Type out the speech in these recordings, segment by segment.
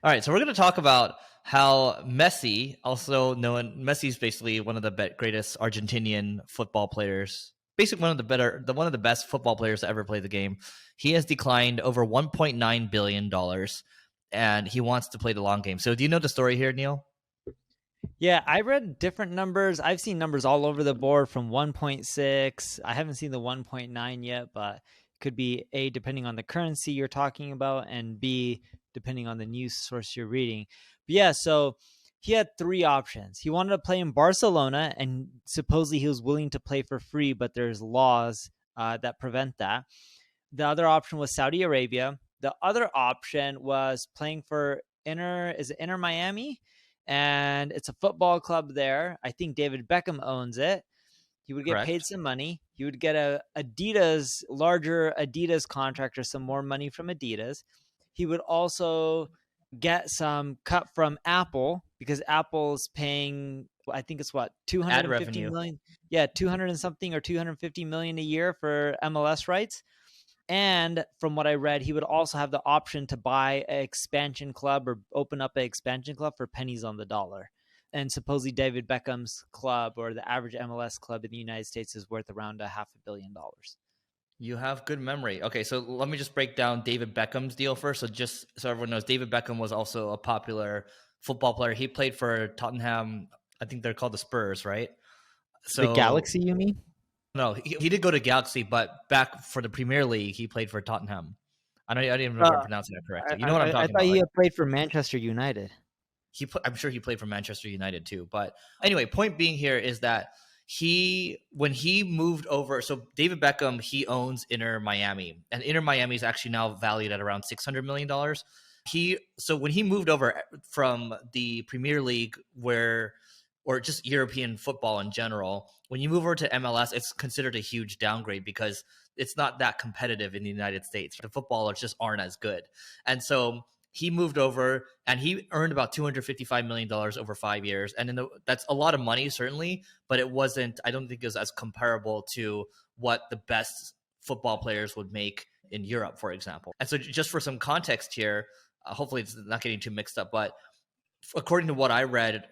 All right, so we're going to talk about how Messi, also known Messi's basically one of the greatest Argentinian football players, basically one of the best football players to ever play the game. He has declined over $1.9 billion, and he wants to play the long game. So do you know the story here, Neil? Yeah, I read different numbers. I've seen numbers all over the board from 1.6. I haven't seen the 1.9 yet, but it could be A, depending on the currency you're talking about, and B, depending on the news source you're reading. But yeah, so he had three options. He wanted to play in Barcelona, and supposedly he was willing to play for free, but there's laws that prevent that. The other option was Saudi Arabia. The other option was playing for Inter Miami? And it's a football club there. I think David Beckham owns it. He would get paid some money. He would get a larger Adidas contract or some more money from Adidas. He would also get some cut from Apple because Apple's paying, I think it's what, 250 million. Yeah, 200 and something or 250 million a year for MLS rights. And from what I read, he would also have the option to buy an expansion club or open up an expansion club for pennies on the dollar. And supposedly David Beckham's club, or the average MLS club in the United States, is worth around $500 million. You have good memory. Okay, so let me just break down David Beckham's deal first. So just so everyone knows, David Beckham was also a popular football player. He played for Tottenham. I think they're called the Spurs, right? So the Galaxy, you mean? No, he did go to Galaxy, but back for the Premier League, he played for Tottenham. I didn't even know if I'm pronouncing that correctly. You know what I'm talking about? I thought he played for Manchester United. I'm sure he played for Manchester United too. But anyway, point being here is that when he moved over, so David Beckham, he owns Inter Miami, and Inter Miami is actually now valued at around $600 million. So when he moved over from the Premier League, or just European football in general, when you move over to MLS, it's considered a huge downgrade because it's not that competitive in the United States. The footballers just aren't as good. And so he moved over and he earned about $255 million over 5 years. And that's a lot of money, certainly, but I don't think it was as comparable to what the best football players would make in Europe, for example. And so just for some context here, hopefully it's not getting too mixed up, but according to what I read,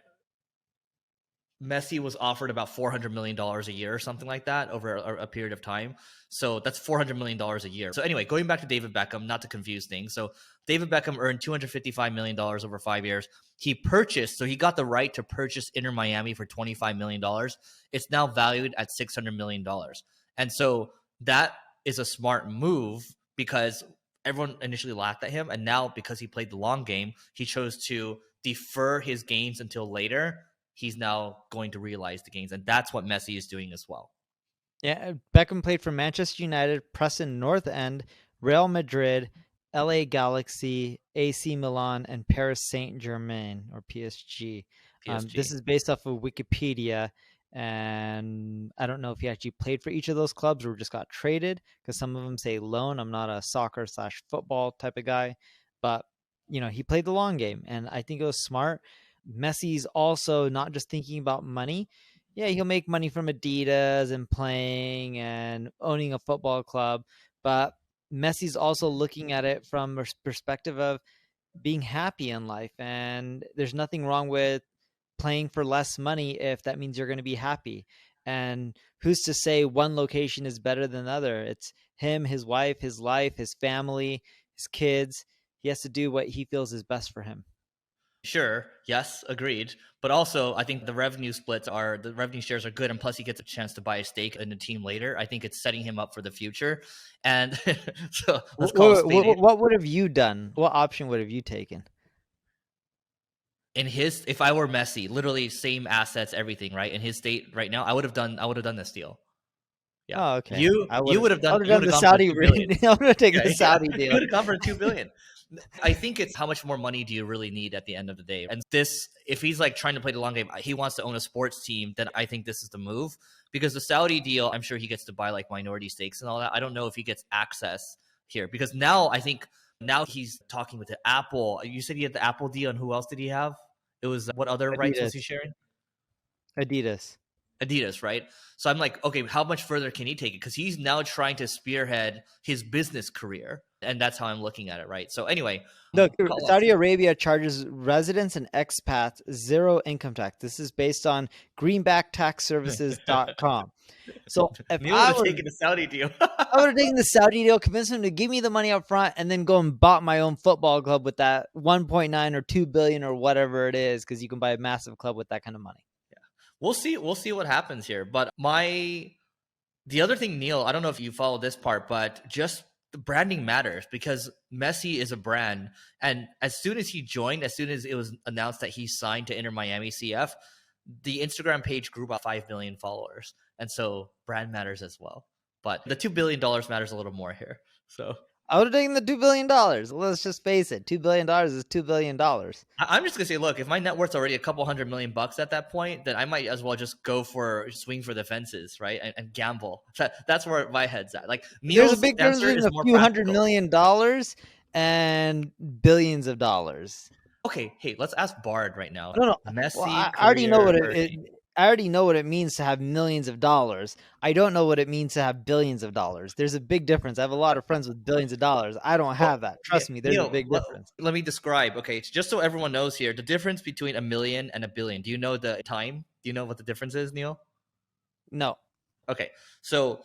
Messi was offered about $400 million a year or something like that over a period of time. So that's $400 million a year. So anyway, going back to David Beckham, not to confuse things. So David Beckham earned $255 million over 5 years. He got the right to purchase Inter Miami for $25 million. It's now valued at $600 million. And so that is a smart move because everyone initially laughed at him. And now because he played the long game, he chose to defer his gains until later. He's now going to realize the gains. And that's what Messi is doing as well. Yeah, Beckham played for Manchester United, Preston North End, Real Madrid, LA Galaxy, AC Milan, and Paris Saint-Germain, or PSG. This is based off of Wikipedia, and I don't know if he actually played for each of those clubs or just got traded, because some of them say loan. I'm not a soccer/football type of guy, but he played the long game, and I think it was smart. Messi's also not just thinking about money. Yeah, he'll make money from Adidas and playing and owning a football club, but Messi's also looking at it from a perspective of being happy in life. And there's nothing wrong with playing for less money if that means you're going to be happy. And who's to say one location is better than the other? It's him, his wife, his life, his family, his kids. He has to do what he feels is best for him. Sure. Yes. Agreed. But also, I think the revenue shares are good. And plus he gets a chance to buy a stake in the team later. I think it's setting him up for the future. And so let's call it what would have you done? What option would have you taken? If I were Messi, literally same assets, everything, right? In his state right now, I would have done this deal. Yeah. Oh, okay. You would have done the Saudi. I would have taken the Saudi deal. You would have gone for $2 billion. I think it's how much more money do you really need at the end of the day? And if he's like trying to play the long game, he wants to own a sports team, then I think this is the move. Because the Saudi deal, I'm sure he gets to buy like minority stakes and all that. I don't know if he gets access here because now he's talking with the Apple. You said he had the Apple deal, and who else did he have? It was what other rights was he sharing? Adidas, right? So I'm like, okay, how much further can he take it? Because he's now trying to spearhead his business career. And that's how I'm looking at it, right? So anyway, Look, call up. Saudi Arabia charges residents and expats zero income tax. This is based on greenbacktaxservices.com. So if Neil would have taken the Saudi deal. I would have taken the Saudi deal, convinced him to give me the money up front, and then go and bought my own football club with that 1.9 or 2 billion or whatever it is, because you can buy a massive club with that kind of money. Yeah, we'll see. We'll see what happens here. But the other thing, Neil, I don't know if you follow this part, but just the branding matters because Messi is a brand. And as soon as he joined, as soon as it was announced that he signed to Inter Miami CF, the Instagram page grew about 5 million followers. And so brand matters as well. But the $2 billion matters a little more here. So I would have taken the $2 billion. Let's just face it. $2 billion is $2 billion. I'm just going to say, look, if my net worth's already a couple $100 million at that point, then I might as well just swing for the fences, right? And gamble. That's where my head's at. Like, Neil's There's a big difference between a few $100 million and billions of dollars. Okay, hey, let's ask Bard right now. No. Messi, well, I already know what I already know what it means to have millions of dollars. I don't know what it means to have billions of dollars. There's a big difference. I have a lot of friends with billions of dollars. I don't have that. Trust me, there's a big difference. Let me describe. Okay, just so everyone knows here, the difference between a million and a billion. Do you know the time? Do you know what the difference is, Neil? No. Okay, so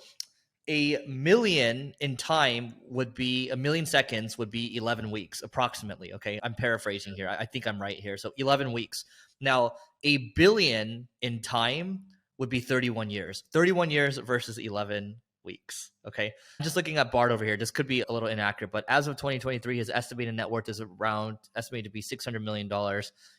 a million in time would be a million seconds would be 11 weeks approximately. Okay, I'm paraphrasing here. I think I'm right here. So 11 weeks. Now, a billion in time would be 31 years. 31 years versus 11 weeks. Okay, I'm just looking at Bart over here. This could be a little inaccurate, but as of 2023, his estimated net worth is estimated to be $600 million.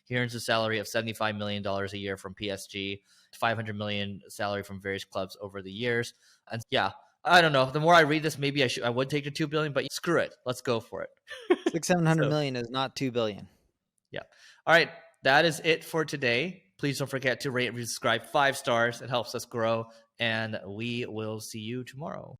He earns a salary of $75 million a year from PSG, $500 million salary from various clubs over the years. And yeah, I don't know. The more I read this, maybe I would take the 2 billion, but screw it. Let's go for it. 600-700 million is not 2 billion. Yeah. All right. That is it for today. Please don't forget to rate and subscribe 5 stars. It helps us grow, and we will see you tomorrow.